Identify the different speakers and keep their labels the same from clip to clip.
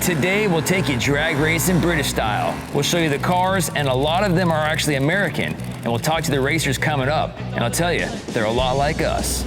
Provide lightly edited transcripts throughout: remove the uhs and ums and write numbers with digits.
Speaker 1: Today we'll take you drag racing British style. We'll show you the cars, and a lot of them are actually American. And we'll talk to the racers coming up, and I'll tell you, they're a lot like us.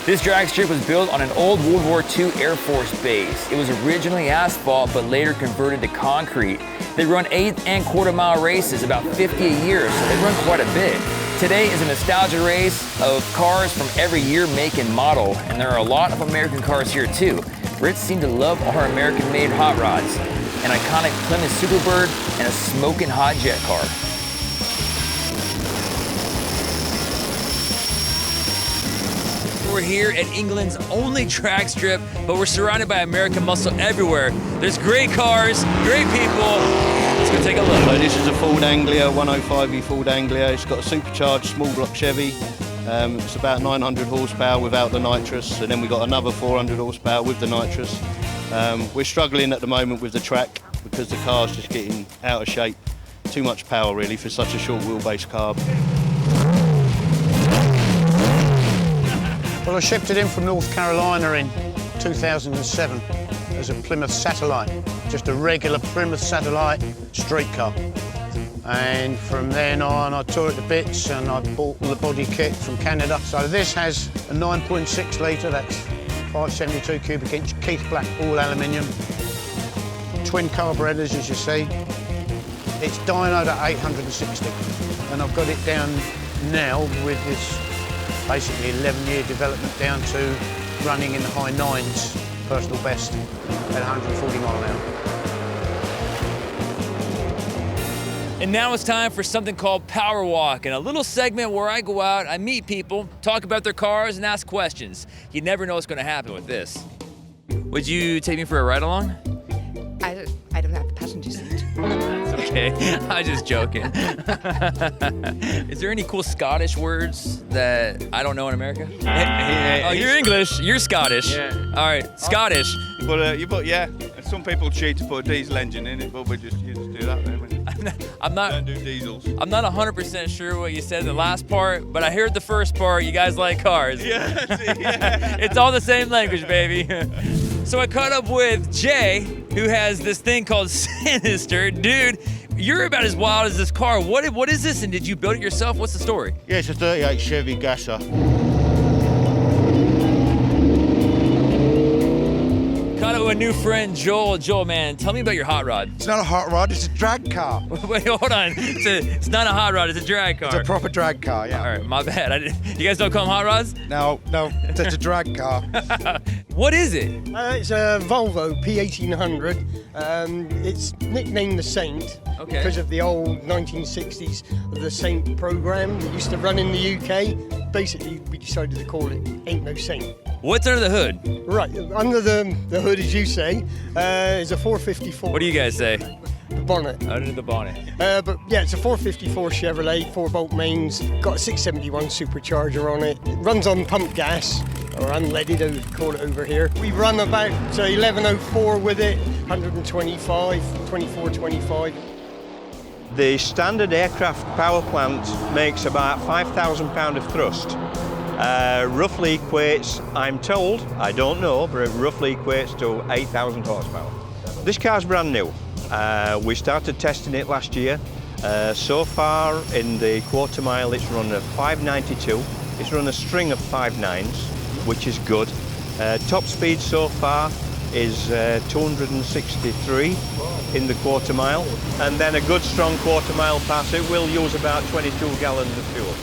Speaker 1: This drag strip was built on an old World War II Air Force base. It was originally asphalt, but later converted to concrete. They run 1/8 and 1/4 mile races, about 50 a year, so they run quite a bit. Today is a nostalgia race of cars from every year, make, and model, and there are a lot of American cars here too. Brits seem to love our American-made hot rods, an iconic Plymouth Superbird, and a smoking hot jet car. We're here at England's only drag strip, but we're surrounded by American muscle everywhere. There's great cars, great people. Let's go take a look.
Speaker 2: So this is a Ford Anglia, 105e Ford Anglia. It's got a supercharged small block Chevy. It's about 900 horsepower without the nitrous, and then we've got another 400 horsepower with the nitrous. We're struggling at the moment with the track because the car's just getting out of shape. Too much power really for such a short wheelbase car.
Speaker 3: Well, I shipped it in from North Carolina in 2007 as a Plymouth Satellite, just a regular Plymouth Satellite street car. And from then on, I tore it to bits and I bought all the body kit from Canada. So this has a 9.6 litre, that's 572 cubic inch, Keith Black, all aluminium. Twin carburettors, as you see. It's dynoed at 860. And I've got it down now with this basically 11-year development down to running in the high 9s, personal best at 140 mile an hour.
Speaker 1: And now it's time for something called Power Walk, and a little segment where I go out, I meet people, talk about their cars, and ask questions. You never know what's going to happen with this. Would you take me for a ride along?
Speaker 4: I don't have the passenger seat.
Speaker 1: That's okay. I'm just joking. Is there any cool Scottish words that I don't know in America? Oh, you're English. You're Scottish.
Speaker 5: Yeah.
Speaker 1: All right, Scottish.
Speaker 5: But yeah, some people cheat to put a diesel engine in it, but you just do that then.
Speaker 1: I'm not.
Speaker 5: Don't do diesels.
Speaker 1: I'm not 100% sure what you said in the last part, but I heard the first part. You guys like cars.
Speaker 5: Yeah, yeah.
Speaker 1: It's all the same language, baby. So I caught up with Jay, who has this thing called Sinister. Dude, you're about as wild as this car. What is this, and did you build it yourself? What's the story?
Speaker 2: Yeah, it's a 38 Chevy Gasser.
Speaker 1: Caught up with a new friend, Joel. Joel, man, tell me about your hot rod.
Speaker 6: It's not a hot rod, it's a drag car.
Speaker 1: Wait, hold on. It's not a hot rod, it's a drag car.
Speaker 6: It's a proper drag car, yeah.
Speaker 1: All right, my bad. You guys don't call them hot rods?
Speaker 6: No, it's a drag car.
Speaker 1: What is it?
Speaker 7: It's a Volvo P1800. It's nicknamed the Saint because of the old 1960s of the Saint program that used to run in the UK. Basically, we decided to call it Ain't No Saint.
Speaker 1: What's under the hood?
Speaker 7: Right, under the hood, as you say, is a 454.
Speaker 1: What do you guys say?
Speaker 7: The bonnet.
Speaker 1: Under the bonnet.
Speaker 7: But yeah, it's a 454 Chevrolet, 4-bolt mains, got a 671 supercharger on it. It runs on pump gas, or unleaded, as we call it over here. We run about 1104 with it, 125, 2425.
Speaker 8: The standard aircraft power plant makes about 5,000 pounds of thrust. Roughly equates, I'm told, I don't know, but it roughly equates to 8,000 horsepower. This car's brand new. We started testing it last year. So far in the quarter mile it's run a 592. It's run a string of 5.9s, which is good. Top speed so far is 263 in the quarter mile. And then a good strong quarter mile pass, it will use about 22 gallons of fuel.